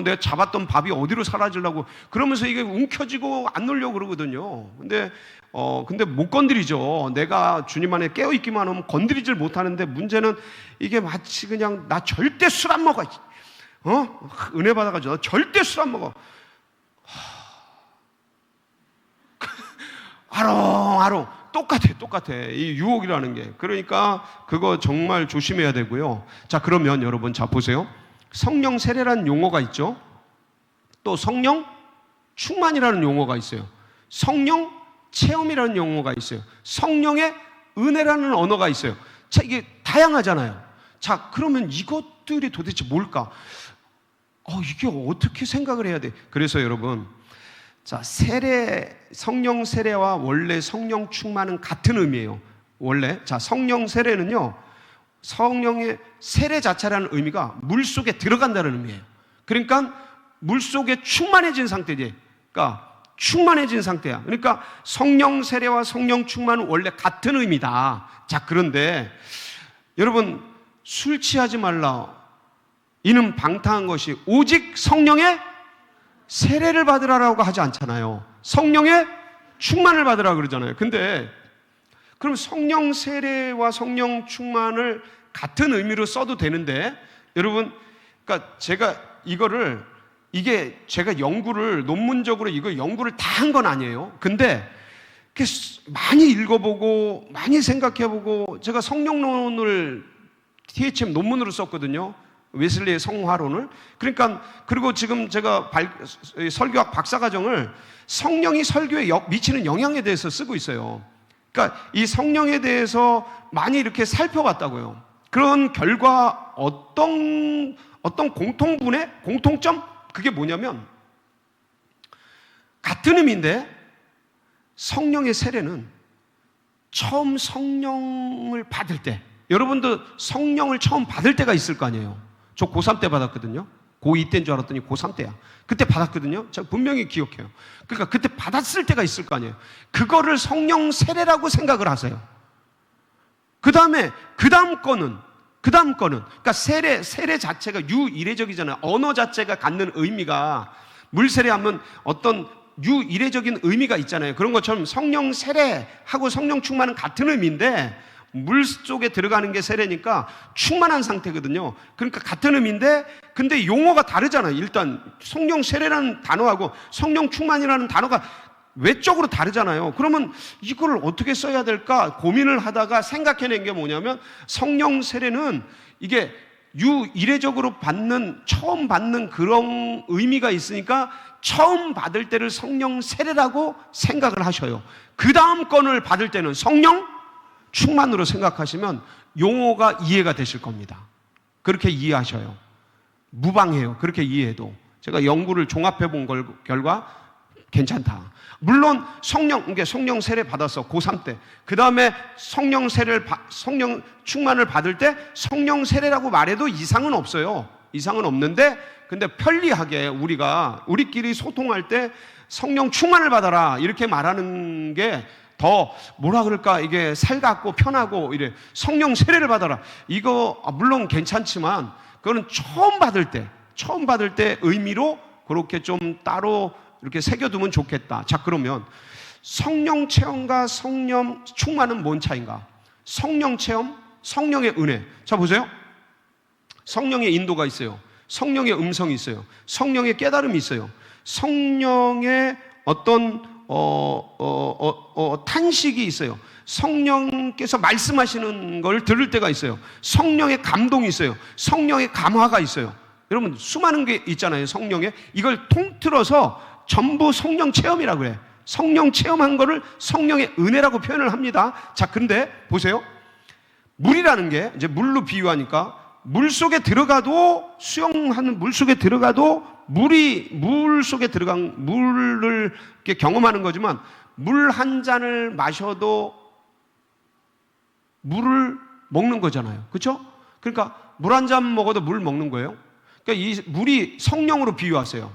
Speaker 1: 내가 잡았던 밥이 어디로 사라지려고 그러면서 이게 움켜쥐고 안 놓으려고 그러거든요. 근데 못 건드리죠. 내가 주님 안에 깨어있기만 하면 건드리질 못하는데 문제는 이게 마치 그냥 나 절대 술 안 먹어. 은혜 받아가지고 나 절대 술 안 먹어. 아롱아롱 똑같아. 이 유혹이라는 게. 그러니까 그거 정말 조심해야 되고요. 자, 그러면 여러분 자 보세요. 성령 세례라는 용어가 있죠. 또 성령 충만이라는 용어가 있어요. 성령 체험이라는 용어가 있어요. 성령의 은혜라는 언어가 있어요. 자, 이게 다양하잖아요. 자, 그러면 이것들이 도대체 뭘까? 이게 어떻게 생각을 해야 돼? 그래서 여러분, 자, 성령 세례와 원래 성령 충만은 같은 의미예요. 원래, 자, 성령 세례는요, 성령의 세례 자체라는 의미가 물 속에 들어간다는 의미예요. 그러니까 물 속에 충만해진 상태지. 그러니까 충만해진 상태야. 그러니까 성령 세례와 성령 충만은 원래 같은 의미다. 자, 그런데 여러분, 술 취하지 말라. 이는 방탕한 것이 오직 성령의 세례를 받으라라고 하지 않잖아요. 성령의 충만을 받으라 그러잖아요. 근데 그럼 성령 세례와 성령 충만을 같은 의미로 써도 되는데 여러분, 그러니까 제가 제가 논문적으로 이거 연구를 다 한 건 아니에요. 근데 많이 읽어보고 많이 생각해보고 제가 성령론을 THM 논문으로 썼거든요. 웨슬리의 성화론을. 그러니까 그리고 지금 제가 설교학 박사과정을 성령이 설교에 미치는 영향에 대해서 쓰고 있어요. 그러니까 이 성령에 대해서 많이 이렇게 살펴봤다고요. 그런 결과 어떤 공통점? 그게 뭐냐면 같은 의미인데 성령의 세례는 처음 성령을 받을 때, 여러분도 성령을 처음 받을 때가 있을 거 아니에요. 저 고3 때 받았거든요. 고2 때인 줄 알았더니 고3 때야. 그때 받았거든요. 제가 분명히 기억해요. 그러니까 그때 받았을 때가 있을 거 아니에요. 그거를 성령 세례라고 생각을 하세요. 그 다음 거는 그러니까 세례 자체가 유이례적이잖아요. 언어 자체가 갖는 의미가 물세례하면 어떤 유이례적인 의미가 있잖아요. 그런 것처럼 성령 세례하고 성령 충만은 같은 의미인데 물 속에 들어가는 게 세례니까 충만한 상태거든요. 그러니까 같은 의미인데 근데 용어가 다르잖아요. 일단 성령 세례라는 단어하고 성령 충만이라는 단어가 외적으로 다르잖아요. 그러면 이걸 어떻게 써야 될까 고민을 하다가 생각해낸 게 뭐냐면 성령 세례는 이게 유이례적으로 처음 받는 그런 의미가 있으니까 처음 받을 때를 성령 세례라고 생각을 하셔요. 그 다음 건을 받을 때는 성령 충만으로 생각하시면 용어가 이해가 되실 겁니다. 그렇게 이해하셔요. 무방해요. 그렇게 이해해도. 제가 연구를 종합해 본 결과 괜찮다. 물론 성령 세례 받았어. 고3 때. 그 다음에 성령 충만을 받을 때 성령 세례라고 말해도 이상은 없어요. 이상은 없는데 근데 편리하게 우리끼리 소통할 때 성령 충만을 받아라 이렇게 말하는 게 더 뭐라 그럴까 이게 살갑고 편하고 이래. 성령 세례를 받아라. 이거 물론 괜찮지만 그거는 처음 받을 때 의미로 그렇게 좀 따로 이렇게 새겨두면 좋겠다. 자, 그러면 성령 체험과 성령 충만은 뭔 차이인가? 성령 체험, 성령의 은혜. 자, 보세요. 성령의 인도가 있어요. 성령의 음성이 있어요. 성령의 깨달음이 있어요. 성령의 어떤 탄식이 있어요. 성령께서 말씀하시는 걸 들을 때가 있어요. 성령의 감동이 있어요. 성령의 감화가 있어요. 여러분 수많은 게 있잖아요. 성령의 이걸 통틀어서 전부 성령 체험이라고 그래. 성령 체험한 거를 성령의 은혜라고 표현을 합니다. 자, 근데 보세요. 물이라는 게 이제 물로 비유하니까 물 속에 들어가도 수영하는 물 속에 들어가도 물 속에 들어간 물을 이렇게 경험하는 거지만 물 한 잔을 마셔도 물을 먹는 거잖아요. 그렇죠? 그러니까 물 한 잔 먹어도 물 먹는 거예요. 그러니까 이 물이 성령으로 비유하세요.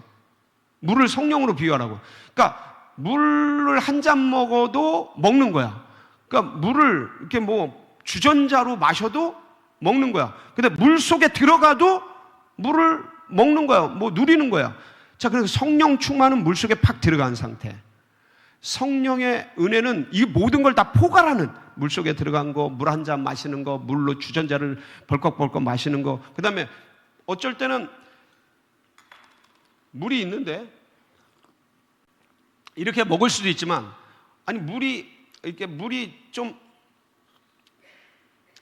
Speaker 1: 물을 성령으로 비유하라고. 그러니까 물을 한 잔 먹어도 먹는 거야. 그러니까 물을 이렇게 뭐 주전자로 마셔도 먹는 거야. 근데 물 속에 들어가도 물을 먹는 거야. 뭐 누리는 거야. 자, 그래서 성령 충만은 물 속에 팍 들어간 상태. 성령의 은혜는 이 모든 걸 다 포괄하는, 물 속에 들어간 거, 물 한 잔 마시는 거, 물로 주전자를 벌컥벌컥 마시는 거. 그 다음에 어쩔 때는 물이 있는데 이렇게 먹을 수도 있지만, 아니 물이 좀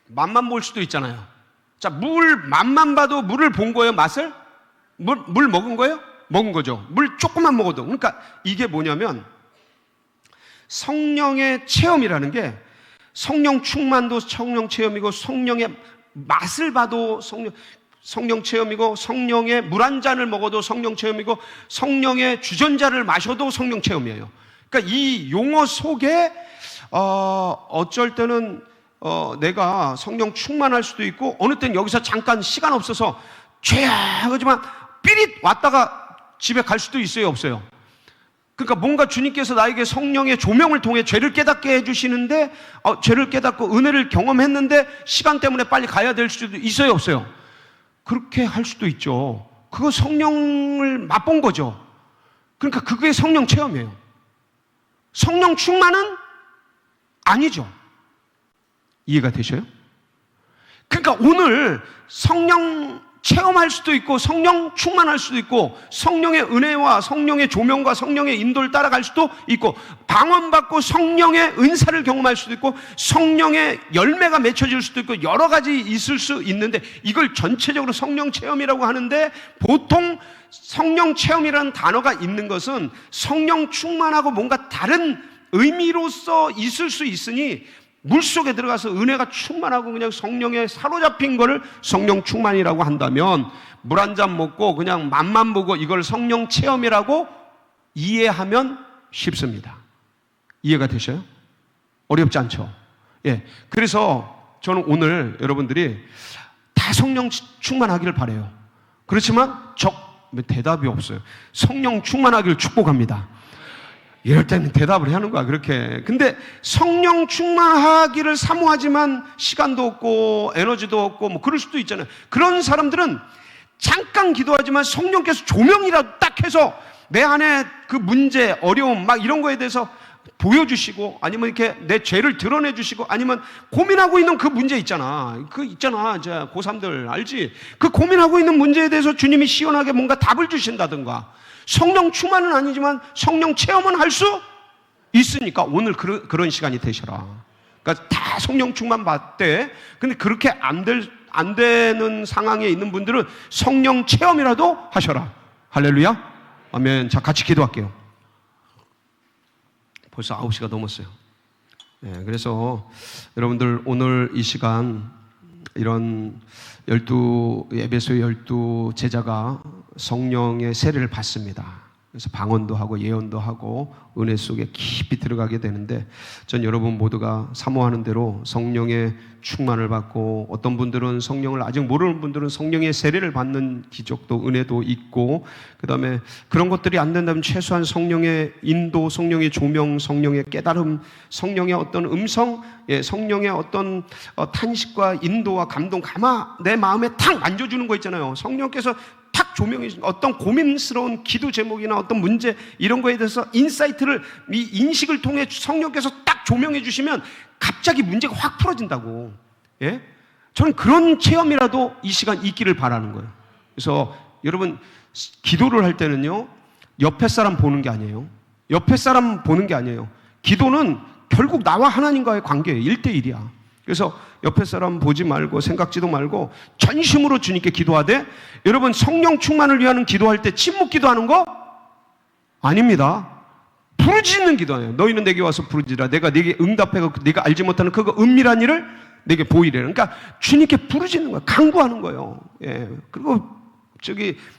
Speaker 1: 맛만 볼 수도 있잖아요. 자, 맛만 봐도 물을 본 거예요? 맛을? 물 먹은 거예요? 먹은 거죠. 물 조금만 먹어도. 그러니까 이게 뭐냐면 성령의 체험이라는 게, 성령 충만도 성령 체험이고, 성령의 맛을 봐도 성령 체험이고, 성령의 물 한 잔을 먹어도 성령 체험이고, 성령의 주전자를 마셔도 성령 체험이에요. 그러니까 이 용어 속에 어쩔 때는 내가 성령 충만할 수도 있고, 어느 때는 여기서 잠깐 시간 없어서 죄야 하지만 삐릿 왔다가 집에 갈 수도 있어요, 없어요? 그러니까 뭔가 주님께서 나에게 성령의 조명을 통해 죄를 깨닫게 해주시는데, 죄를 깨닫고 은혜를 경험했는데 시간 때문에 빨리 가야 될 수도 있어요, 없어요? 그렇게 할 수도 있죠. 그거 성령을 맛본 거죠. 그러니까 그게 성령 체험이에요. 성령 충만은 아니죠. 이해가 되셔요? 그러니까 오늘 성령 체험할 수도 있고, 성령 충만할 수도 있고, 성령의 은혜와 성령의 조명과 성령의 인도를 따라갈 수도 있고, 방언받고 성령의 은사를 경험할 수도 있고, 성령의 열매가 맺혀질 수도 있고, 여러 가지 있을 수 있는데, 이걸 전체적으로 성령 체험이라고 하는데, 보통 성령 체험이라는 단어가 있는 것은 성령 충만하고 뭔가 다른 의미로서 있을 수 있으니, 물속에 들어가서 은혜가 충만하고 그냥 성령에 사로잡힌 거를 성령 충만이라고 한다면, 물 한 잔 먹고 그냥 맛만 보고 이걸 성령 체험이라고 이해하면 쉽습니다. 이해가 되셔요? 어렵지 않죠? 예. 그래서 저는 오늘 여러분들이 다 성령 충만하기를 바라요. 그렇지만 대답이 없어요. 성령 충만하기를 축복합니다. 이럴 때는 대답을 하는 거야, 그렇게. 근데 성령 충만하기를 사모하지만 시간도 없고 에너지도 없고 뭐 그럴 수도 있잖아요. 그런 사람들은 잠깐 기도하지만 성령께서 조명이라도 딱 해서 내 안에 그 문제, 어려움 막 이런 거에 대해서 보여주시고, 아니면 이렇게 내 죄를 드러내 주시고, 아니면 고민하고 있는 그 문제 있잖아. 자, 고3들 알지? 그 고민하고 있는 문제에 대해서 주님이 시원하게 뭔가 답을 주신다든가. 성령 충만은 아니지만 성령 체험은 할 수 있으니까 오늘 그런 시간이 되셔라. 그러니까 다 성령 충만 받대. 근데 그렇게 안 되는 상황에 있는 분들은 성령 체험이라도 하셔라. 할렐루야. 아멘. 자, 같이 기도할게요. 벌써 9시가 넘었어요. 네, 그래서 여러분들 오늘 이 시간 이런 에베소의 12 제자가 성령의 세례를 받습니다. 그래서 방언도 하고 예언도 하고 은혜 속에 깊이 들어가게 되는데, 전 여러분 모두가 사모하는 대로 성령의 충만을 받고, 어떤 분들은 성령을 아직 모르는 분들은 성령의 세례를 받는 기적도 은혜도 있고, 그 다음에 그런 것들이 안 된다면 최소한 성령의 인도, 성령의 조명, 성령의 깨달음, 성령의 어떤 음성, 성령의 어떤 탄식과 인도와 감동, 내 마음에 탁 만져주는 거 있잖아요. 성령께서 탁 조명해 주신 어떤 고민스러운 기도 제목이나 어떤 문제 이런 거에 대해서 인사이트를, 이 인식을 통해 성령께서 딱 조명해 주시면 갑자기 문제가 확 풀어진다고. 예? 저는 그런 체험이라도 이 시간 있기를 바라는 거예요. 그래서 여러분 기도를 할 때는요, 옆에 사람 보는 게 아니에요. 옆에 사람 보는 게 아니에요. 기도는 결국 나와 하나님과의 관계예요. 1대1이야. 그래서 옆에 사람 보지 말고 생각지도 말고 전심으로 주님께 기도하되, 여러분 성령 충만을 위하는 기도할 때 침묵 기도하는 거 아닙니다. 부르짖는 기도예요. 너희는 내게 와서 부르짖으라. 내가 네게 응답해서 네가 알지 못하는 그거 은밀한 일을 내게 보이래. 그러니까 주님께 부르짖는 거예요. 간구하는 거예요. 예. 그리고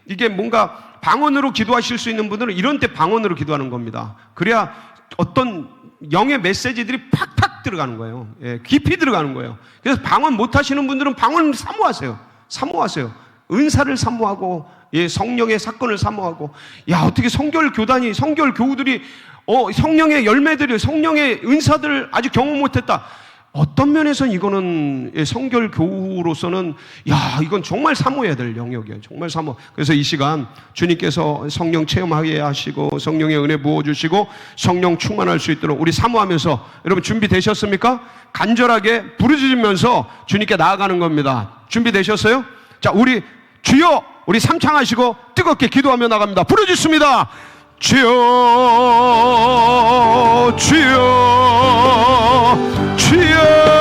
Speaker 1: 이게 뭔가 방언으로 기도하실 수 있는 분들은 이런 때 방언으로 기도하는 겁니다. 그래야 어떤 영의 메시지들이 팍팍 들어가는 거예요. 예, 깊이 들어가는 거예요. 그래서 방언 못 하시는 분들은 방언 사모하세요. 사모하세요. 은사를 사모하고, 예, 성령의 사건을 사모하고, 야, 어떻게 성결 교단이, 성결 교우들이, 성령의 열매들이, 성령의 은사들을 아직 경험 못 했다. 어떤 면에서는 이거는, 예, 성결 교우로서는, 야, 이건 정말 사모해야 될 영역이에요. 정말 사모. 그래서 이 시간 주님께서 성령 체험하게 하시고, 성령의 은혜 부어주시고, 성령 충만할 수 있도록 우리 사모하면서, 여러분 준비되셨습니까? 간절하게 부르짖으면서 주님께 나아가는 겁니다. 준비되셨어요? 자, 우리 주여, 우리 삼창하시고 뜨겁게 기도하며 나갑니다. 부르짖습니다. 주여, 주여, 주여.